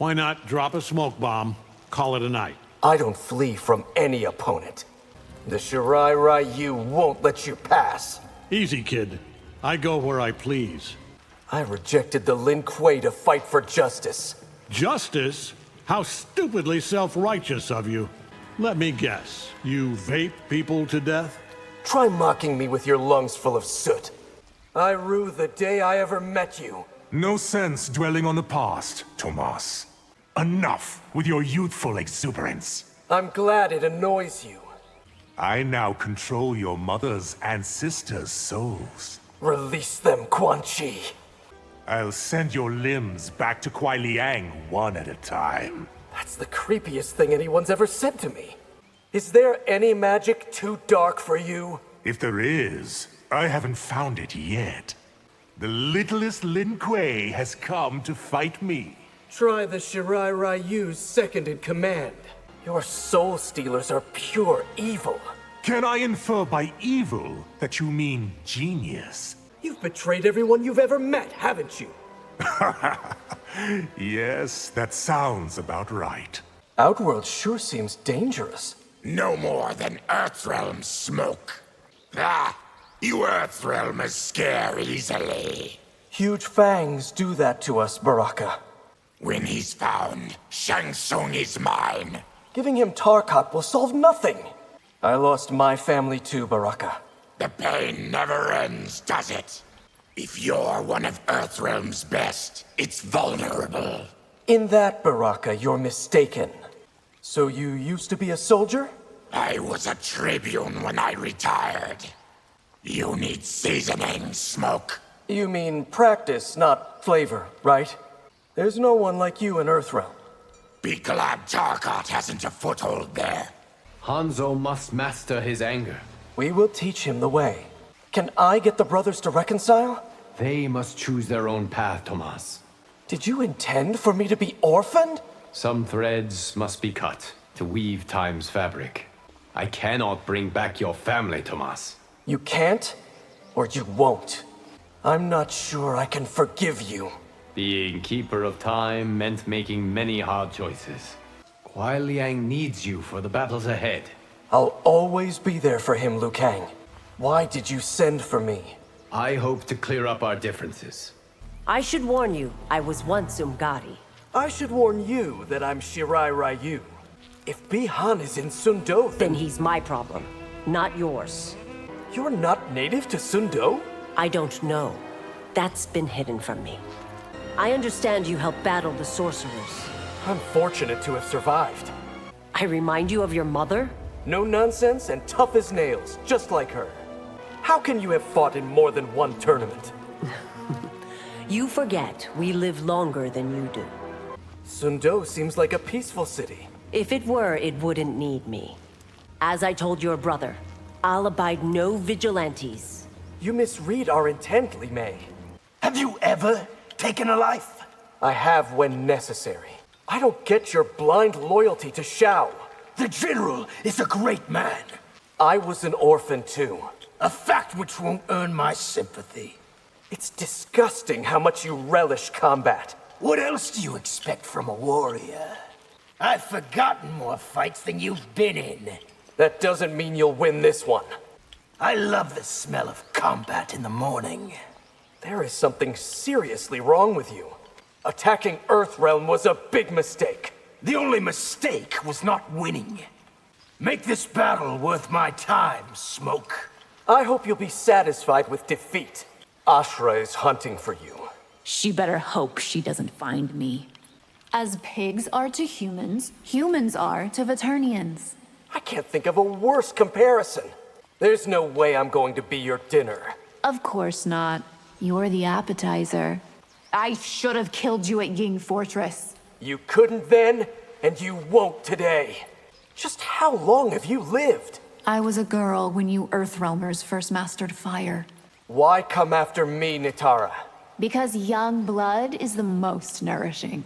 Why not drop a smoke bomb, call it a night? I don't flee from any opponent. The Shirai Ryu won't let you pass. Easy, kid. I go where I please. I rejected the Lin Kuei to fight for justice. Justice? How stupidly self-righteous of you. Let me guess, you vape people to death? Try mocking me with your lungs full of soot. I rue the day I ever met you. No sense dwelling on the past, Tomas. Enough with your youthful exuberance. I'm glad it annoys you. I now control your mother's and sister's souls. Release them, Quan Chi. I'll send your limbs back to Kuai Liang one at a time. That's the creepiest thing anyone's ever said to me. Is there any magic too dark for you? If there is, I haven't found it yet. The littlest Lin Kuei has come to fight me. Try the Shirai Ryu's second in command. Your soul stealers are pure evil. Can I infer by evil that you mean genius? You've betrayed everyone you've ever met, haven't you? Yes, that sounds about right. Outworld sure seems dangerous. No more than Earthrealm smoke. Ah, you Earthrealmers scare easily. Huge fangs do that to us, Baraka. When he's found, Shang Tsung is mine. Giving him Tarkat will solve nothing. I lost my family too, Baraka. The pain never ends, does it? If you're one of Earthrealm's best, it's vulnerable. In that, Baraka, you're mistaken. So you used to be a soldier? I was a tribune when I retired. You need seasoning, Smoke. You mean practice, not flavor, right? There's no one like you in Earthrealm. Be glad Tarkat hasn't a foothold there. Hanzo must master his anger. We will teach him the way. Can I get the brothers to reconcile? They must choose their own path, Tomas. Did you intend for me to be orphaned? Some threads must be cut to weave time's fabric. I cannot bring back your family, Tomas. You can't, or you won't. I'm not sure I can forgive you. Being keeper of time meant making many hard choices. Kuai Liang needs you for the battles ahead. I'll always be there for him, Liu Kang. Why did you send for me? I hope to clear up our differences. I should warn you, I was once Umgadi. I should warn you that I'm Shirai Ryu. If Bi-Han is in Sundo, Then he's my problem, not yours. You're not native to Sundo? I don't know. That's been hidden from me. I understand you helped battle the sorcerers. I'm fortunate to have survived. I remind you of your mother? No nonsense and tough as nails, just like her. How can you have fought in more than one tournament? You forget we live longer than you do. Sundo seems like a peaceful city. If it were, it wouldn't need me. As I told your brother, I'll abide no vigilantes. You misread our intent, Li Mei. Have you ever taken a life? I have when necessary. I don't get your blind loyalty to Shao. The General is a great man. I was an orphan too. A fact which won't earn my sympathy. It's disgusting how much you relish combat. What else do you expect from a warrior? I've forgotten more fights than you've been in. That doesn't mean you'll win this one. I love the smell of combat in the morning. There is something seriously wrong with you. Attacking Earthrealm was a big mistake. The only mistake was not winning. Make this battle worth my time, Smoke. I hope you'll be satisfied with defeat. Ashra is hunting for you. She better hope she doesn't find me. As pigs are to humans, humans are to Veternians. I can't think of a worse comparison. There's no way I'm going to be your dinner. Of course not. You're the appetizer. I should have killed you at Ying Fortress. You couldn't then, and you won't today. Just how long have you lived? I was a girl when you Earthrealmers first mastered fire. Why come after me, Nitara? Because young blood is the most nourishing.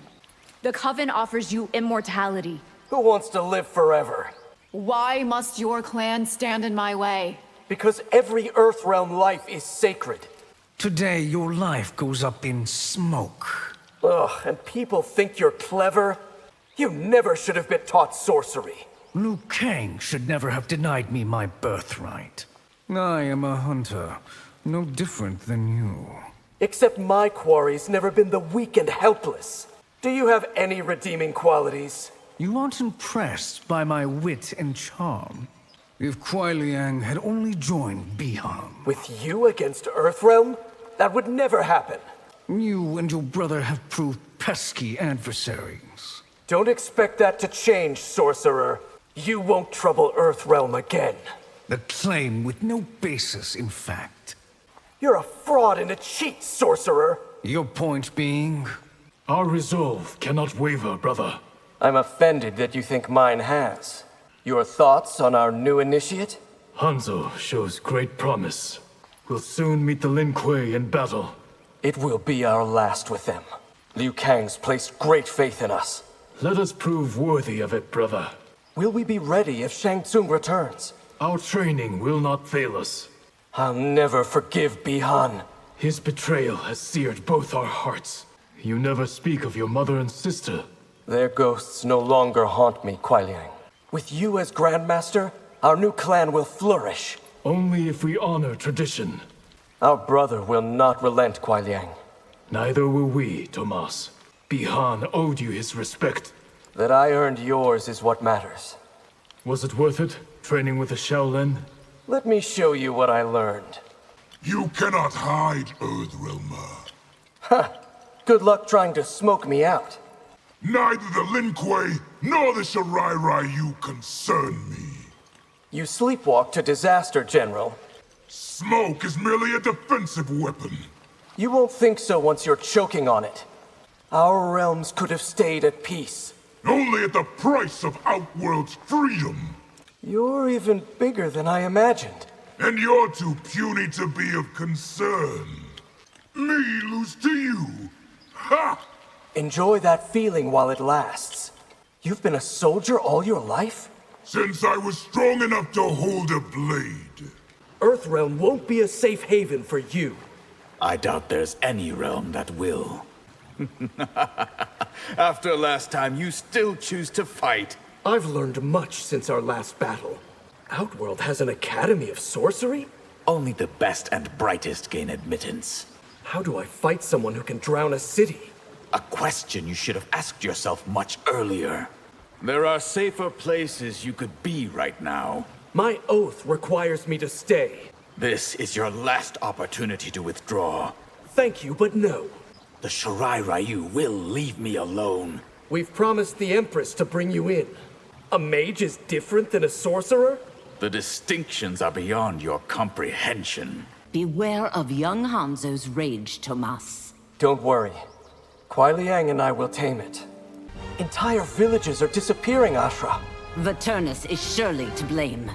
The Coven offers you immortality. Who wants to live forever? Why must your clan stand in my way? Because every Earthrealm life is sacred. Today, your life goes up in smoke. Ugh, and people think you're clever? You never should have been taught sorcery. Liu Kang should never have denied me my birthright. I am a hunter, no different than you. Except my quarry's never been the weak and helpless. Do you have any redeeming qualities? You aren't impressed by my wit and charm. If Kuai Liang had only joined Biham. With you against Earthrealm? That would never happen. You and your brother have proved pesky adversaries. Don't expect that to change, sorcerer. You won't trouble Earthrealm again. A claim with no basis in fact. You're a fraud and a cheat, sorcerer. Your point being? Our resolve cannot waver, brother. I'm offended that you think mine has. Your thoughts on our new initiate? Hanzo shows great promise. We'll soon meet the Lin Kuei in battle. It will be our last with them. Liu Kang's placed great faith in us. Let us prove worthy of it, brother. Will we be ready if Shang Tsung returns? Our training will not fail us. I'll never forgive Bihan. His betrayal has seared both our hearts. You never speak of your mother and sister. Their ghosts no longer haunt me, Kuai Liang. With you as Grandmaster, our new clan will flourish. Only if we honor tradition. Our brother will not relent, Kuai Liang. Neither will we, Tomas. Bihan owed you his respect. That I earned yours is what matters. Was it worth it, training with the Shaolin? Let me show you what I learned. You cannot hide, Earthrealmer. Ha! Good luck trying to smoke me out. Neither the Lin Kuei nor the Shirai Ryu concern me. You sleepwalk to disaster, General. Smoke is merely a defensive weapon. You won't think so once you're choking on it. Our realms could have stayed at peace. Only at the price of Outworld's freedom. You're even bigger than I imagined. And you're too puny to be of concern. Me lose to you. Ha! Enjoy that feeling while it lasts. You've been a soldier all your life? Since I was strong enough to hold a blade. Earthrealm won't be a safe haven for you. I doubt there's any realm that will. After last time, you still choose to fight. I've learned much since our last battle. Outworld has an academy of sorcery? Only the best and brightest gain admittance. How do I fight someone who can drown a city? A question you should have asked yourself much earlier. There are safer places you could be right now. My oath requires me to stay. This is your last opportunity to withdraw. Thank you, but no. The Shirai Ryu will leave me alone. We've promised the Empress to bring you in. A mage is different than a sorcerer? The distinctions are beyond your comprehension. Beware of young Hanzo's rage, Tomas. Don't worry. Kuai Liang and I will tame it. Entire villages are disappearing, Ashra. Vaternus is surely to blame.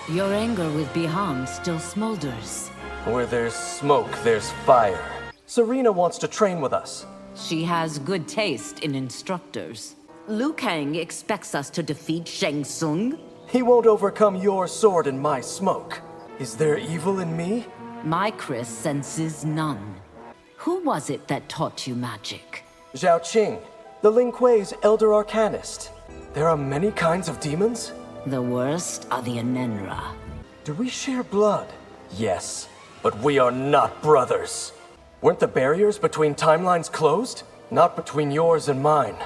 Your anger with Biham still smolders. Where there's smoke, there's fire. Serena wants to train with us. She has good taste in instructors. Liu Kang expects us to defeat Shang Tsung? He won't overcome your sword and my smoke. Is there evil in me? My Chris senses none. Who was it that taught you magic? Zhao Qing, the Lin Kuei's elder arcanist. There are many kinds of demons? The worst are the Anenra. Do we share blood? Yes, but we are not brothers. Weren't the barriers between timelines closed? Not between yours and mine.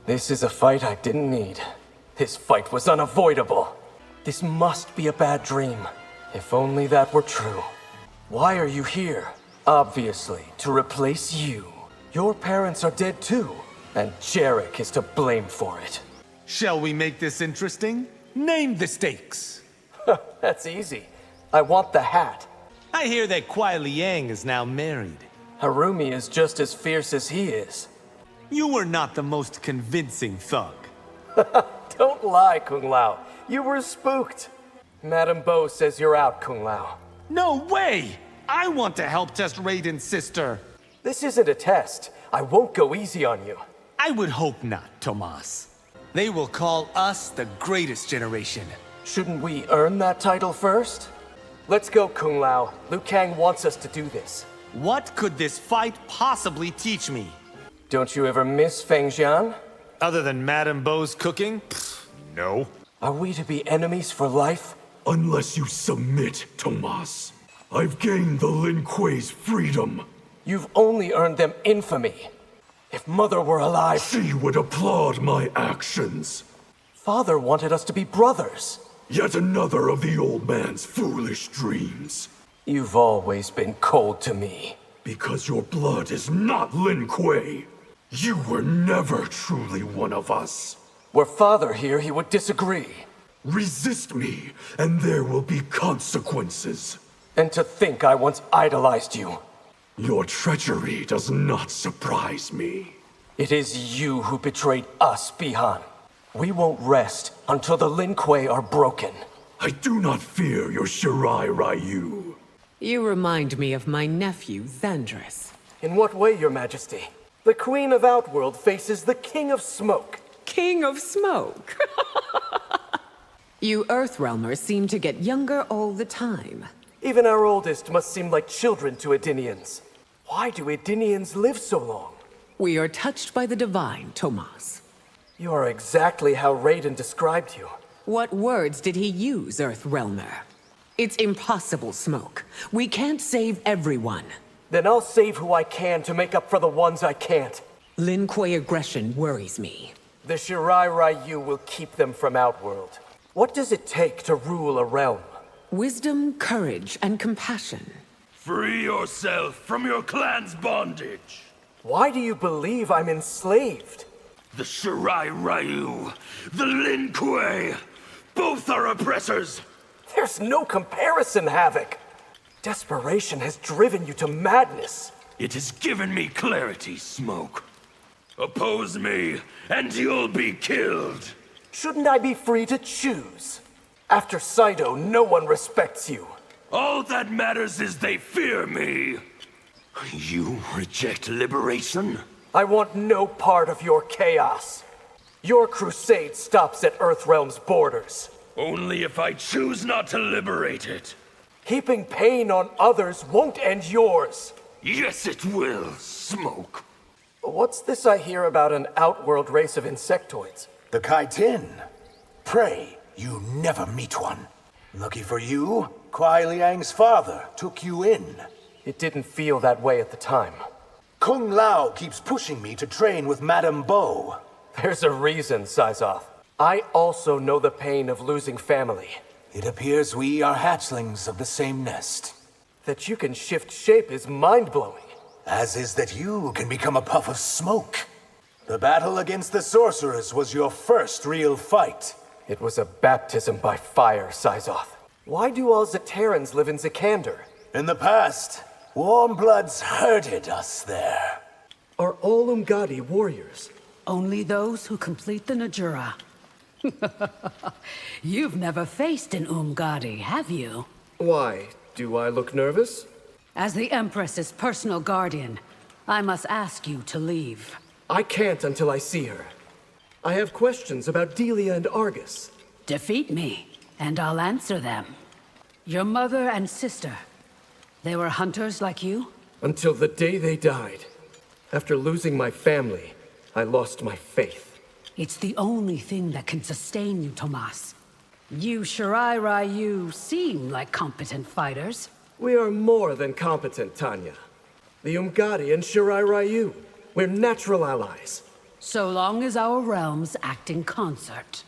This is a fight I didn't need. This fight was unavoidable. This must be a bad dream. If only that were true. Why are you here? Obviously, to replace you. Your parents are dead too, and Jarek is to blame for it. Shall we make this interesting? Name the stakes. That's easy. I want the hat. I hear that Kuai Liang is now married. Harumi is just as fierce as he is. You were not the most convincing thug. Don't lie, Kung Lao. You were spooked. Madame Bo says you're out, Kung Lao. No way! I want to help test Raiden's sister. This isn't a test. I won't go easy on you. I would hope not, Tomas. They will call us the greatest generation. Shouldn't we earn that title first? Let's go, Kung Lao. Liu Kang wants us to do this. What could this fight possibly teach me? Don't you ever miss Fengjian? Other than Madame Beau's cooking? No. Are we to be enemies for life? Unless you submit, Tomas. I've gained the Lin Kuei's freedom. You've only earned them infamy. If Mother were alive... She would applaud my actions. Father wanted us to be brothers. Yet another of the old man's foolish dreams. You've always been cold to me. Because your blood is not Lin Kuei. You were never truly one of us. Were Father here, he would disagree. Resist me, and there will be consequences. And to think I once idolized you. Your treachery does not surprise me. It is you who betrayed us, Bihan. We won't rest until the Lin Kuei are broken. I do not fear your Shirai Ryu. You remind me of my nephew, Xandris. In what way, Your Majesty? The Queen of Outworld faces the King of Smoke. King of Smoke? You Earthrealmers seem to get younger all the time. Even our oldest must seem like children to Edenians. Why do Edenians live so long? We are touched by the divine, Tomas. You are exactly how Raiden described you. What words did he use, Earthrealmer? It's impossible, Smoke. We can't save everyone. Then I'll save who I can to make up for the ones I can't. Lin Kuei aggression worries me. The Shirai Ryu will keep them from Outworld. What does it take to rule a realm? Wisdom, courage, and compassion. Free yourself from your clan's bondage. Why do you believe I'm enslaved? The Shirai Ryu, the Lin Kuei, both are oppressors. There's no comparison, Havoc. Desperation has driven you to madness. It has given me clarity, Smoke. Oppose me, and you'll be killed. Shouldn't I be free to choose? After Saito, no one respects you. All that matters is they fear me. You reject liberation? I want no part of your chaos. Your crusade stops at Earthrealm's borders. Only if I choose not to liberate it. Heaping pain on others won't end yours. Yes, it will, Smoke. What's this I hear about an outworld race of insectoids? The Kaitin. Pray you never meet one. Lucky for you, Kuai Liang's father took you in. It didn't feel that way at the time. Kung Lao keeps pushing me to train with Madame Beau. There's a reason, Sizoth. I also know the pain of losing family. It appears we are hatchlings of the same nest. That you can shift shape is mind-blowing. As is that you can become a puff of smoke. The battle against the sorcerers was your first real fight. It was a baptism by fire, Sizoth. Why do all Zaterrans live in Zikander? In the past, warm bloods herded us there. Are all Umgadi warriors? Only those who complete the Najura. You've never faced an Umgadi, have you? Why? Do I look nervous? As the Empress's personal guardian, I must ask you to leave. I can't until I see her. I have questions about Delia and Argus. Defeat me, and I'll answer them. Your mother and sister, they were hunters like you? Until the day they died. After losing my family, I lost my faith. It's the only thing that can sustain you, Tomas. You Shirai Ryu seem like competent fighters. We are more than competent, Tanya. The Umgadi and Shirai Ryu, we're natural allies. So long as our realms act in concert.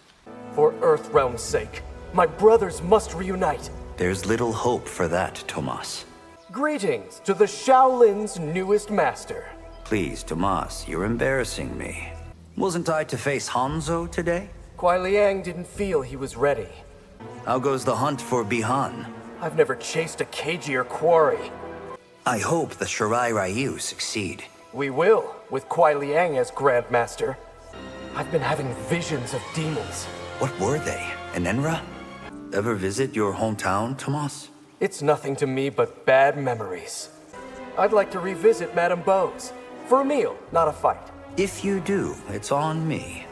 For Earthrealm's sake, my brothers must reunite. There's little hope for that, Tomas. Greetings to the Shaolin's newest master. Please, Tomas, you're embarrassing me. Wasn't I to face Hanzo today? Kuai Liang didn't feel he was ready. How goes the hunt for Bihan? I've never chased a cagier quarry. I hope the Shirai Ryu succeed. We will, with Kuai Liang as Grandmaster. I've been having visions of demons. What were they? An Enra? Ever visit your hometown, Tomas? It's nothing to me but bad memories. I'd like to revisit Madame Beau's. For a meal, not a fight. If you do, it's on me.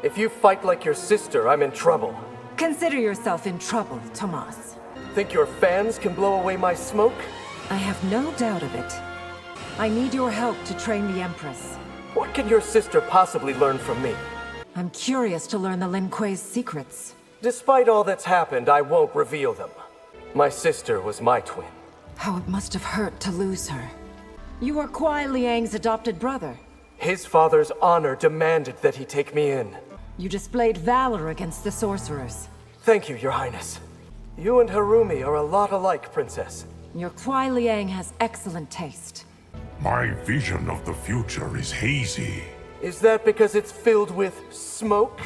If you fight like your sister, I'm in trouble. Consider yourself in trouble, Tomas. Think your fans can blow away my smoke? I have no doubt of it. I need your help to train the Empress. What can your sister possibly learn from me? I'm curious to learn the Lin Kuei's secrets. Despite all that's happened, I won't reveal them. My sister was my twin. How it must have hurt to lose her. You are Kuei Liang's adopted brother. His father's honor demanded that he take me in. You displayed valor against the sorcerers. Thank you, Your Highness. You and Harumi are a lot alike, Princess. Your Kuei Liang has excellent taste. My vision of the future is hazy. Is that because it's filled with smoke?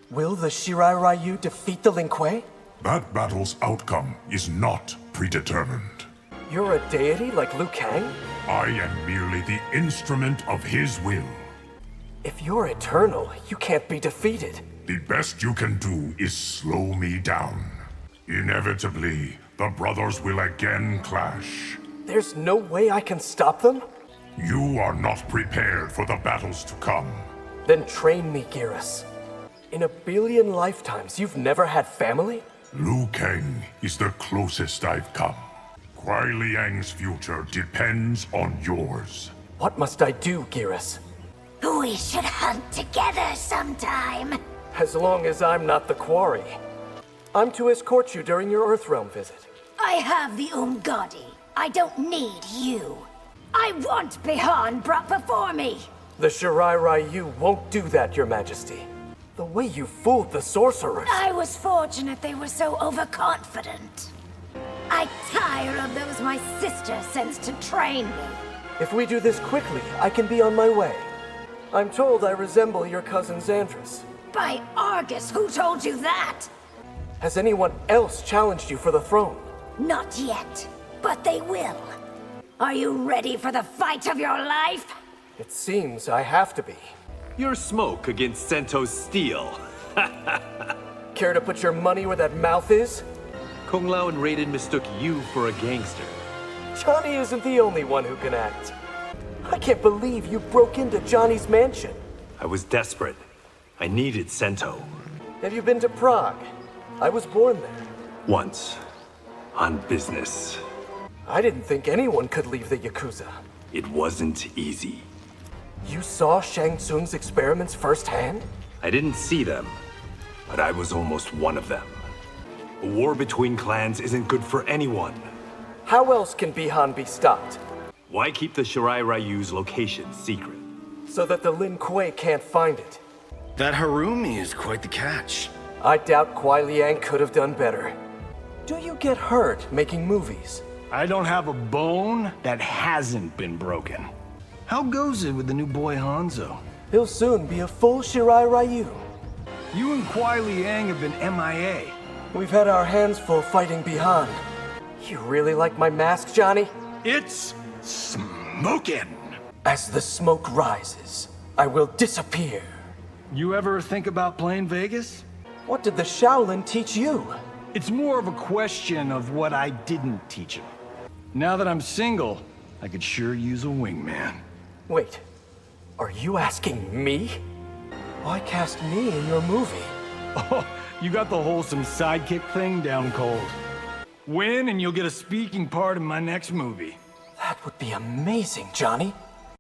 Will the Shirai Ryu defeat the Lin Kuei? That battle's outcome is not predetermined. You're a deity like Liu Kang? I am merely the instrument of his will. If you're eternal, you can't be defeated. The best you can do is slow me down. Inevitably, the brothers will again clash. There's no way I can stop them? You are not prepared for the battles to come. Then train me, Geras. In a billion lifetimes, you've never had family? Liu Kang is the closest I've come. Kuei Liang's future depends on yours. What must I do, Geras? We should hunt together sometime. As long as I'm not the quarry. I'm to escort you during your Earthrealm visit. I have the Umgadi. I don't need you. I want Bihan brought before me. The Shirai Ryu won't do that, Your Majesty. The way you fooled the sorcerers. I was fortunate they were so overconfident. I tire of those my sister sends to train me. If we do this quickly, I can be on my way. I'm told I resemble your cousin Xandris. By Argus, who told you that? Has anyone else challenged you for the throne? Not yet, but they will. Are you ready for the fight of your life? It seems I have to be. You're smoke against Sento's steel. Care to put your money where that mouth is? Kung Lao and Raiden mistook you for a gangster. Johnny isn't the only one who can act. I can't believe you broke into Johnny's mansion. I was desperate. I needed Sento. Have you been to Prague? I was born there. Once. On business. I didn't think anyone could leave the Yakuza. It wasn't easy. You saw Shang Tsung's experiments firsthand? I didn't see them, but I was almost one of them. A war between clans isn't good for anyone. How else can Bihan be stopped? Why keep the Shirai Ryu's location secret? So that the Lin Kuei can't find it. That Harumi is quite the catch. I doubt Kuei Liang could have done better. Do you get hurt making movies? I don't have a bone that hasn't been broken. How goes it with the new boy Hanzo? He'll soon be a full Shirai Ryu. You and Kuei Liang have been MIA. We've had our hands full fighting Bihan. You really like my mask, Johnny? It's smoking. As the smoke rises, I will disappear. You ever think about playing Vegas? What did the Shaolin teach you? It's more of a question of what I didn't teach him. Now that I'm single, I could sure use a wingman. Wait, are you asking me? Why cast me in your movie? Oh, you got the wholesome sidekick thing down cold. Win and you'll get a speaking part in my next movie. That would be amazing, Johnny.